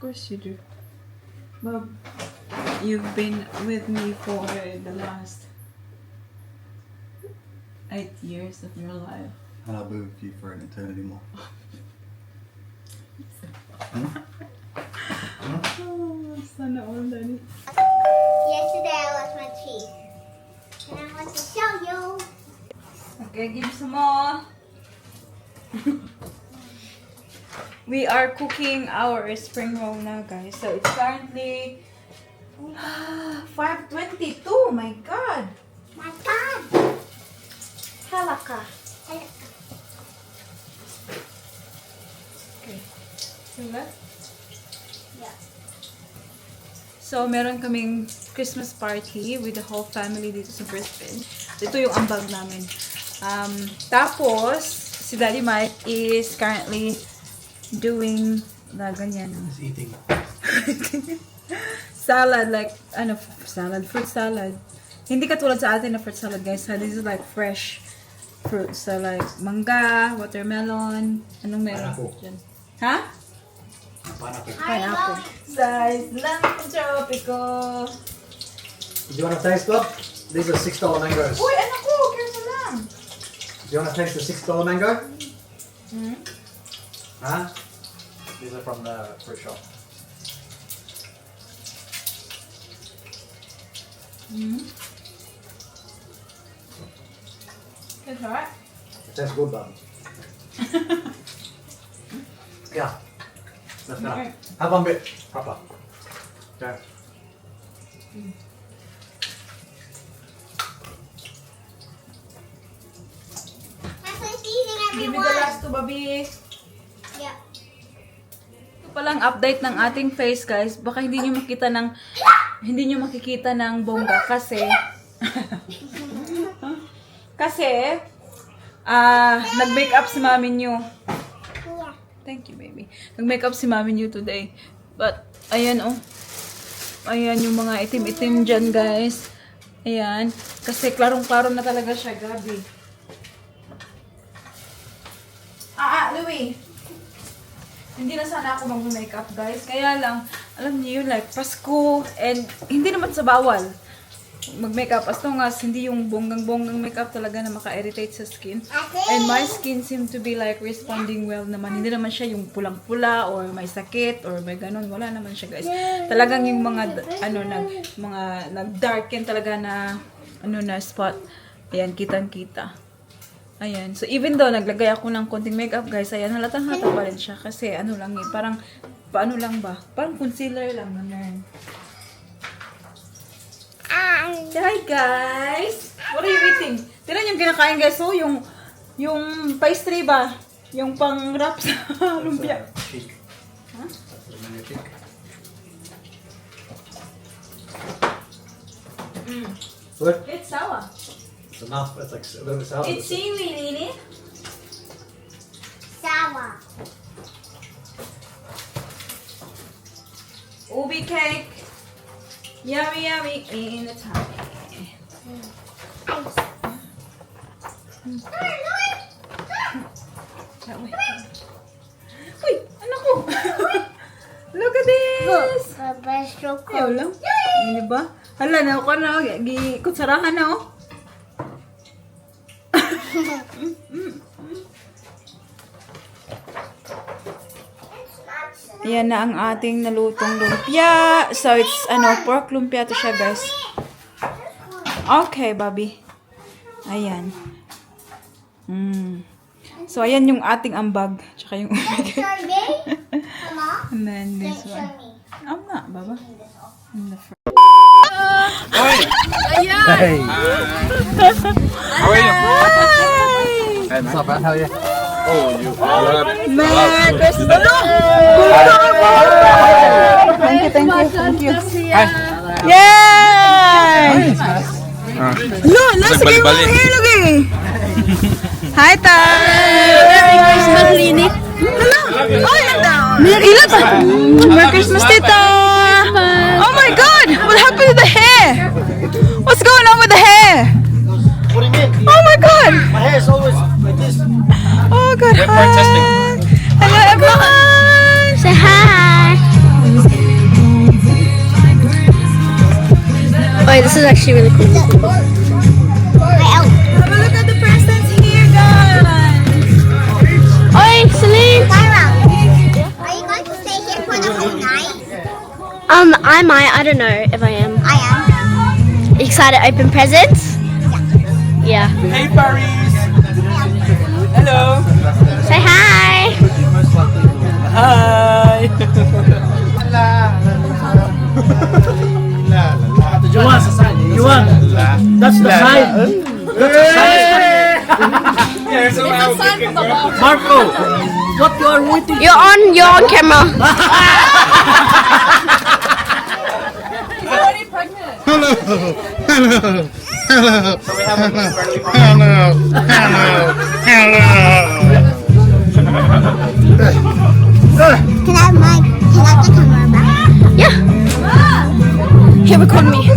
course you do. But you've been with me for the last 8 years of your life. And I'll be with you for an eternity more. Oh, sana all, Daddy. Yesterday I lost my teeth. And I want to show you. Okay, give some more. We are cooking our spring roll now, guys. So it's currently 5:22. My God. My God. Halaka. Okay. Diba? Yeah. So, meron kaming Christmas party with the whole family dito sa Brisbane. Ito yung ambag namin. Tapos, si Daddy Mike is currently doing ganyan. He's eating. Salad, like, fruit salad. Hindi katulad sa atin na fruit salad, guys. This is like fresh fruit. So, like, mangga, watermelon, anong meron? Pineapple. Dyan? Ha? Pineapple. Size lang tropico. Do you want to taste, Bob? These are $6 mangoes. Uy, anak ko, careful lang. Do you want to taste the $6 mango? Hmm? Huh? These are from the fruit shop. Hmm? It's alright. It tastes good, Bob. Yeah. That's enough. Have one bit. Proper. Okay. That's like eating Give me the everyone. last two, baby. Yeah. Ito palang update ng ating face, guys. Baka hindi nyo makikita ng bongga kasi nag-makeup si mami nyo. Yeah. Thank you, baby. Nag-makeup si mami nyo today. But, ayan, oh. Ayan yung mga itim-itim dyan, guys. Ayan. Kasi klarong-klaro na talaga siya, Gabi. Louie. Hindi na sana ako mag-makeup, guys. Kaya lang, alam niyo yun, like, Pasko. And, hindi naman sa bawal mag-makeup. As long as hindi yung bonggang-bonggang makeup talaga na maka-irritate sa skin. And my skin seem to be like responding well naman. Hindi naman siya yung pulang-pula or may sakit or may ganun. Wala naman siya, guys. Talagang yung mga nag-darken talaga na na spot. Ayan, kitang-kita. Ayan. So, even though naglagay ako ng konting makeup, guys, ayan, halatang-halata pa rin siya. Kasi, lang yun, parang, paano lang ba? Parang concealer lang, ganun. Hi, guys! What are you eating? Tignan yung kinakain, guys. So, yung pastry ba? Yung pang-wrap sa lumpia. Cheek. Huh? That's the mango cheek. Good? It's sour. It's enough. It's like a little bit sour. It's seaweed in it. Sour. Ubi cake. Yummy, yummy in the tummy. That way. Uy, anak ko. Look at this. The best joke. Ayaw lang. Hindi ba? Hala, na ako na. Kutsarahan na, oh. Yan na ang ating nalutong lumpia. So, it's, pork lumpia to siya, guys. Okay, Bobby. Ayan. So, ayan yung ating ambag. Tsaka yung and then this one. I'm not, Baba. In the front. Ayan! Hey! How are you? What's up, man? How are you? Oh, you love Merry Christmas! Thank you. Hi. Yay! Look, nasa kayo mga Nagbali-bali. ilog eh. Hi, Tay! Merry Christmas, Lini. Hello! Oh, Merry Christmas! Merry Christmas, Tita! Oh my God! What happened to the hair? What's going on with the hair? What do you mean? Oh my God! My hair is always like this. Oh God! We're testing. Hello, everyone! Say hi. this is actually really cool. Have a look at the presents here, guys. Oi, Celine. Tyra, are you going to stay here for the whole night? I might. I don't know if I am. I am. Excited to open presents? Yeah. Hey, Paris. Hello. Say hi. Hi. You want? That's the sign. Marco, what you are waiting? You're on camera. Already pregnant. Hello. So we have a friendly Can I have the camera back? Yeah. Here, record me.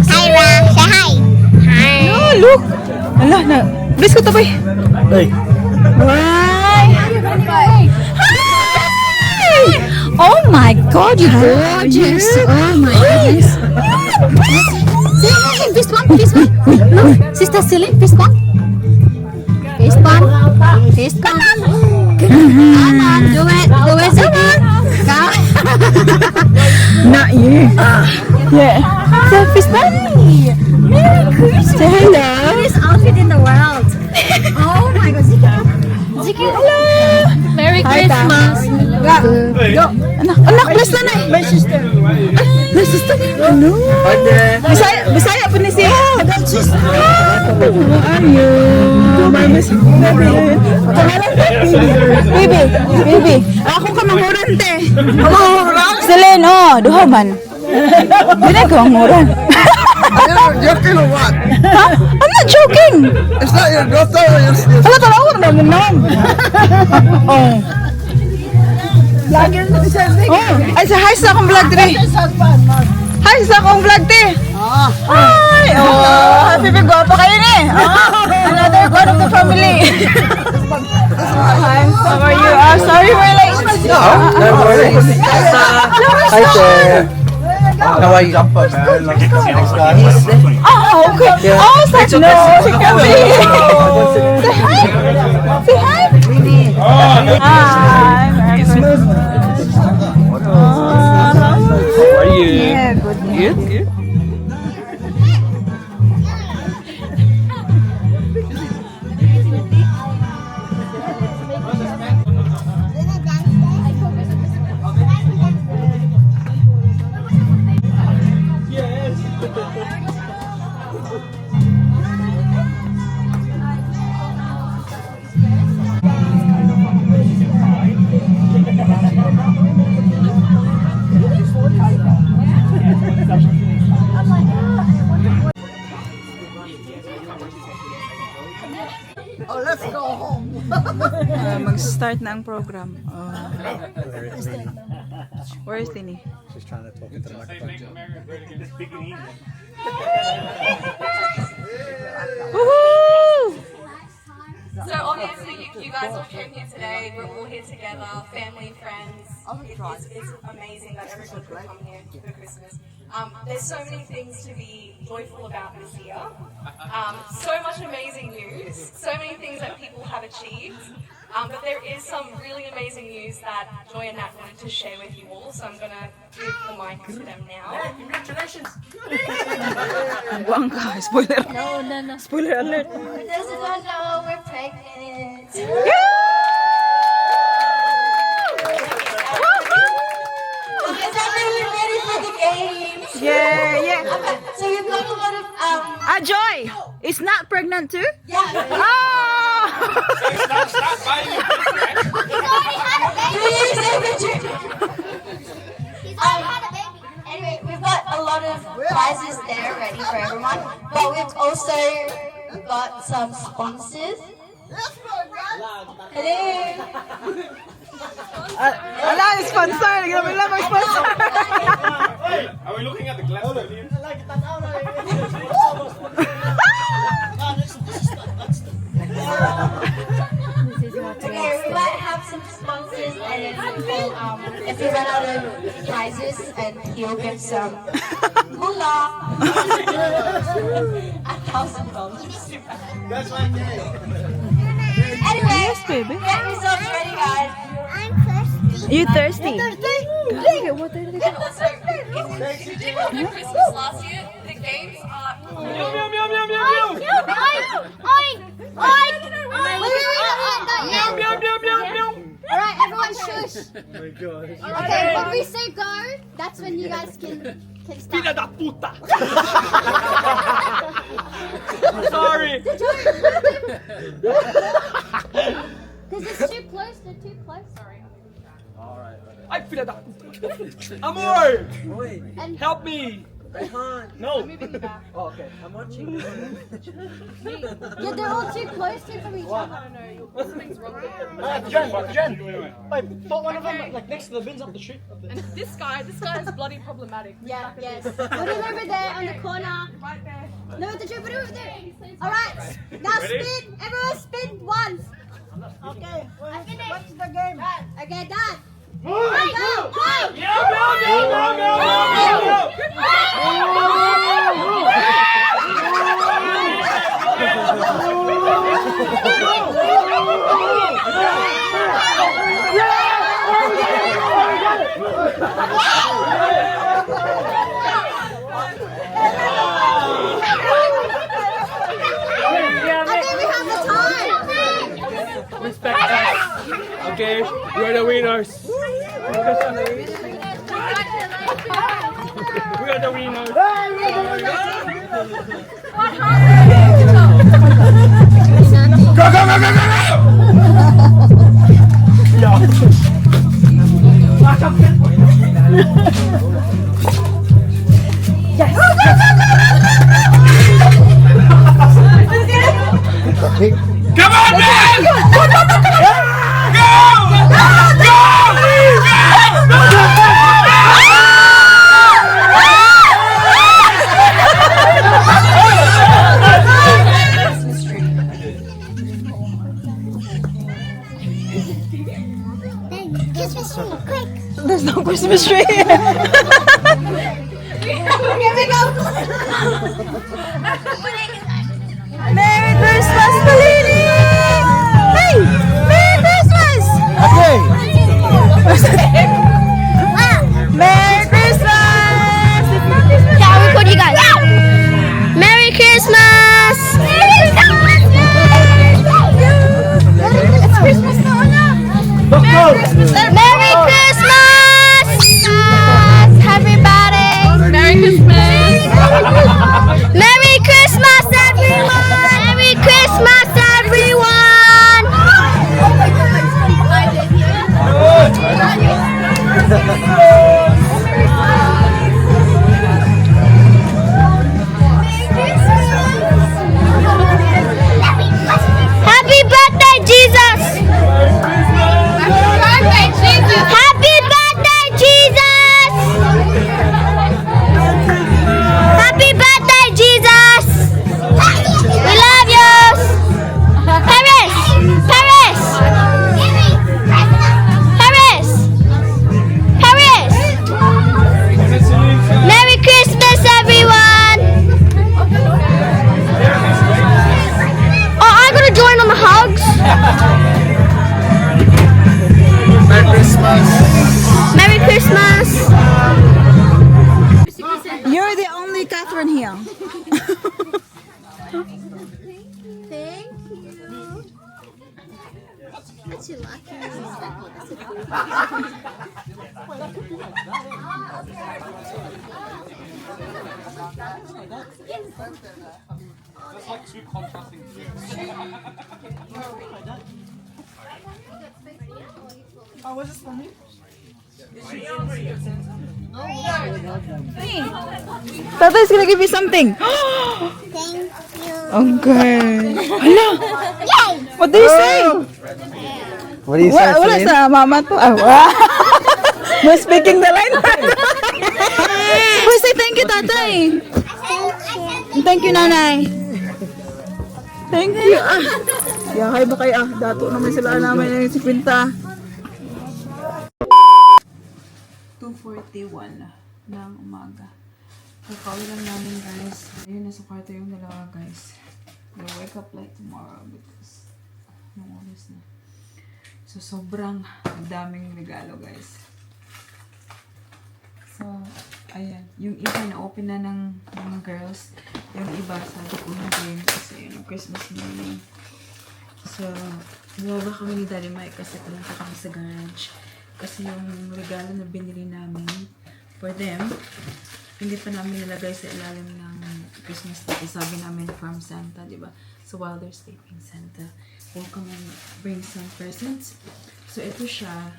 Tyra, say hi. Hi. Oh, look. Ala, na. Bilis ko tabi. Hey. Hi. Oh my God, you're gorgeous. Oh my goodness. Fist bump, fist bump. Look, Sister Celine, fist bump. Fist bump. Fist bump. Come on, do it. Do it, Celine. Come. Not you. Yeah. So, fist bump. Merry Christmas. Say hello. Cutest outfit in the world. Oh my God, Ziki. Hello. Merry Christmas. Anak, bless na na. My sister. My sister. Ano? Bisaya po ni siya. Adult sister. How are you? My sister. Baby. Ako ka manguran, te. Celine, oh. Duha man. Hindi ko manguran. You're joking or what? I'm not joking. It's not your daughter or your sister. Wala talawag na mo nom. Oh. Ay, sa hi sa akong vlog, dire. Hi sa akong vlog, te. Hi. Oh, happy big guwapo kayo ni. Another one of the family. Hi, how are you? Sorry we're late. No worries. Hi there. How are you? Oh, okay. Oh, such no. She can be. Say hi. Say hi. Hi. How are you? Yeah, good. Good. Oh, let's go home. Mag-start na ang program. Where is Tini? She's trying to talk into the microphone. Woohoo! So obviously you guys all came here today, we're all here together, family, friends. It's amazing that everyone could come here for Christmas. There's so many things to be joyful about this year. So much amazing news, so many things that people have achieved. But there is some really amazing news that Joy and Nat wanted to share with you all, so I'm going to give the mic to them now. Congratulations. Buwang ka. Spoiler. No. Spoiler alert. Doesn't one know we're pregnant? Is everyone ready for the games? Yeah. So we've got a lot of Joy! Is not pregnant too? yeah. Oh! Stop buying your He's already had a baby. Anyway, we've got a lot of prizes there ready for everyone, but we've also got some sponsors. Hello. Ala, sponsor! Grabe lang mag-sponsor! Are we looking at the glass earlier? Okay, we might have some sponsors, and then if we run out of prizes, and he'll give some Hola! $1,000. That's my name. Anyway, Yes, baby. get yourselves ready, guys. You thirsty? And also, if you didn't have no Christmas last year, the games are. Alright, everyone shush. Oh my God. Okay, when we say go, that's when you guys can start. da puta! Sorry! Because it's too close, they're too close. Sorry. Ay, pila da puta! Amor! And Help me! No! Oh, okay. I'm watching. yeah, they're all too close to from each other. Jen. Wait, put one of them like next to the bins up the street. And this guy is bloody problematic. Yeah, yes. Put him over there on the corner. Right there. No, the two, put him over there. Alright, now spin. Everyone spin once. Okay. What's the game? Okay, done. Move! Go! I think we have the time. Respect us! Okay, we're the winners! We are the winners! Come on, man! Christmas tree, quick. There's no Christmas tree. Here we go. Merry Christmas, Palini! Hey! Merry Christmas! Okay. Merry Christmas! Yeah, I'll record you guys. Merry Christmas! It's Christmas now, Merry Christmas! Everybody! Merry Christmas! Merry Christmas, everyone! Merry Christmas, everyone! Happy birthday, Jesus! Happy birthday, Jesus! Happy birthday, Jesus! We love you! Paris! Paris! Paris! Paris! Merry Christmas, everyone! Oh, I gotta join on the hugs. Merry Christmas. Merry Christmas! You're the only Catherine here. Thank you. That's your lucky. That's like two contrasting things. Oh, was this for me? Tata's gonna give you something. Thank you. Okay. Hala! Yay! What do you say? What do you say? Wala sa mama to. Ah, wow. We're speaking the line. We say thank you, tatay. Thank you, nanay. Thank you. Ah. Yahay ba kayo? Ah, dato naman sila namin yung 50. 2:41 ng umaga. Kakauwi lang namin guys. Ayun, nasa kwarto yung dalawa guys. We'll wake up late tomorrow because anong oras na. So, sobrang daming regalo guys. So, ayan. Yung iba na-open na ng mga girls. Yung iba, sabi ko hindi kasi yun, Christmas morning. So, bumaba kami ni Daddy Mike kasi pumunta kami sa garage. Kasi yung regalo na binili namin for them, hindi pa namin nilagay sa ilalim ng Christmas tree. Sabi namin from Santa, di ba? So, while they're sleeping, Santa will come and bring some presents. So, ito siya.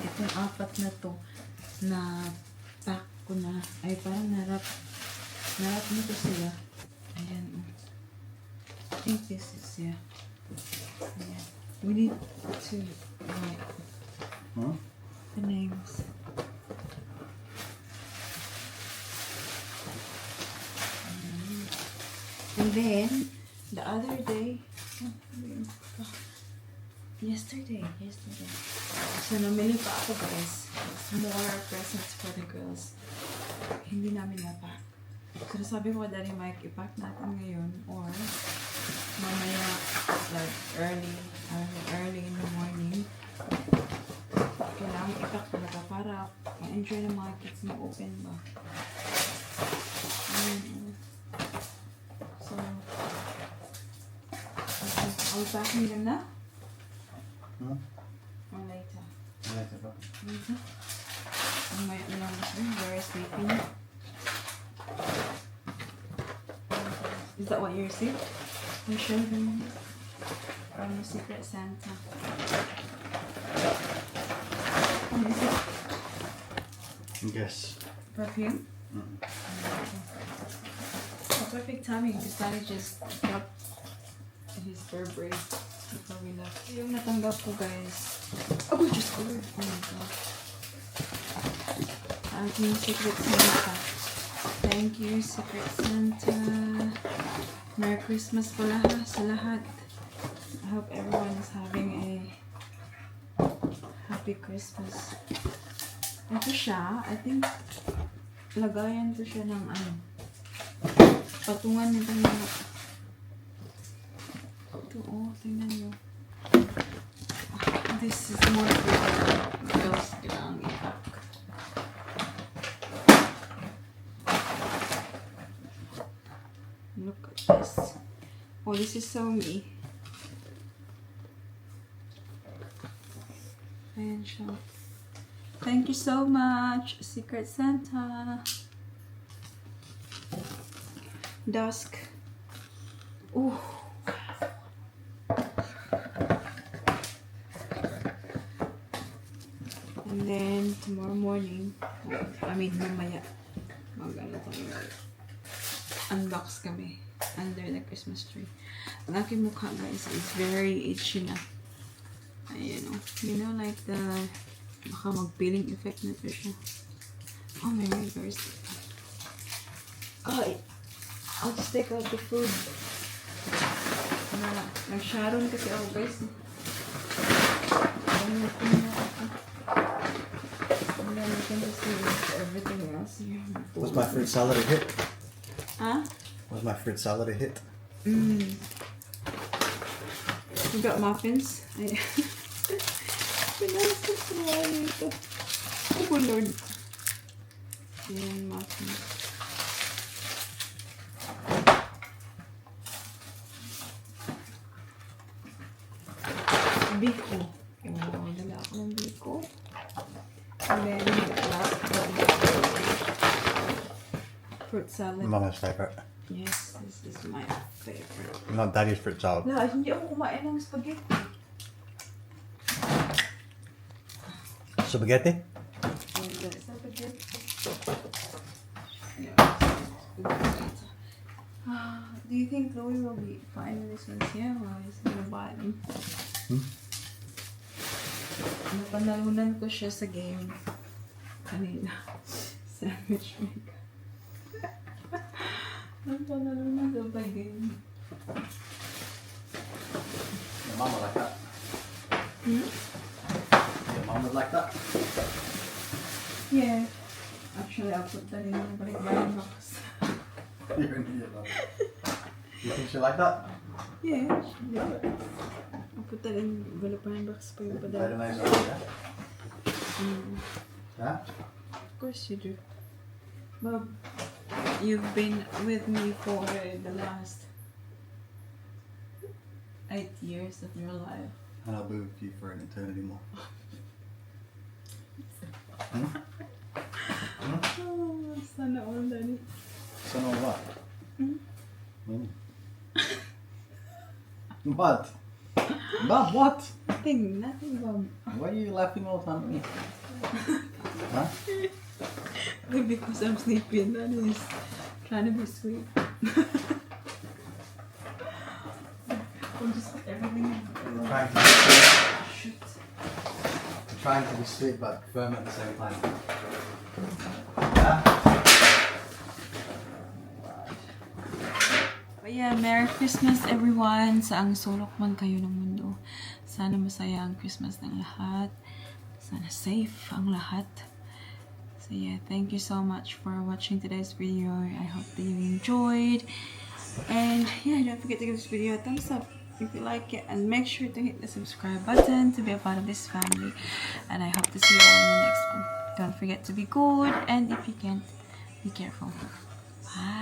Itong apat na to na pack ko na. Ay, parang narap nito sila. Ayan. I think this is, yeah. Ayan. We need to write the names. And then, the other day, yesterday. So, namili pa ako guys. More presents for the girls. Hindi namin napack. So, sabi ko, Daddy Mike, ipack natin ngayon or mamaya, like, early in the morning. Kailangan ipack talaga para ma-enjoy ng mga kids na open ba. So, I'll pack them now? Or later? Later? My where is sleeping? Is that what you're seeing? I'm sure them from the Secret Santa. What is it? Yes. Perfume? Oh, perfect timing because Daddy just dropped his Burberry before we left. Yung natanggap ko guys. Oh, just go. Oh my god. Aking Secret Santa. Thank you, Secret Santa. Merry Christmas pala sa lahat. I hope everyone is having a happy Christmas. Ito siya, I think, lagayan to siya ng patungan nito mga. Ito, tingnan nyo. This is more for the girls kailangang ipack. Look at this. Oh, this is so me. Ayan siya. Thank you so much, Secret Santa. Dusk. Ooh. And then, tomorrow morning, mamaya, unbox kami under the Christmas tree. Ang aking mukha, guys, is very itchy na. Ayan, you know, like the baka mag-peeling effect na ito siya. Oh my god, where's it? Oh, I'll just take out the food. Nag-sharon kasi ako, guys. And then we can just do everything else here. Was my fruit salad a hit? Huh? Was my fruit salad a hit? You got muffins? Pinasok ko na ito. Oh, Lord. Ayan, muffins. Biko. Oh, dala ako ng biko. And then, fruit salad. Mama's favorite. Yes, this is my favorite. Not Daddy's fruit salad. Wala, hindi ako kumain ng spaghetti. Spaghetti? Do you think Chloe will be fine with this one here or is he gonna buy them? Napanalunan ko siya sa game kanina. Sandwich maker. Napanalunan ko ba game? Your mom would like that. Your mom would like that. Yeah. Actually, abot na rin yung balik-balik box. You're an idiot, though. You think she like that? Yeah, abot na rin yung balik-balik box pa yung Very padala. nice of you, yeah? Of course you do. Bob, you've been with me for the last 8 years of your life. And I'll be with you for an eternity more. Oh, sana all daddy. So no what? What? Bob, what? Nothing, Bob. Why are you laughing all the time at me? Huh? Because I'm sleepy and that is trying to be sweet. I'm just everything. Trying to be sweet. Shoot. Trying to be sweet but firm at the same time. Yeah? But yeah, Merry Christmas everyone! Saang sulok man kayo ng mundo. Sana masaya ang Christmas ng lahat. Sana safe ang lahat. So yeah, thank you so much for watching today's video. I hope that you enjoyed. And yeah, don't forget to give this video a thumbs up if you like it. And make sure to hit the subscribe button to be a part of this family. And I hope to see you all in the next one. Don't forget to be good. And if you can't, be careful. Bye.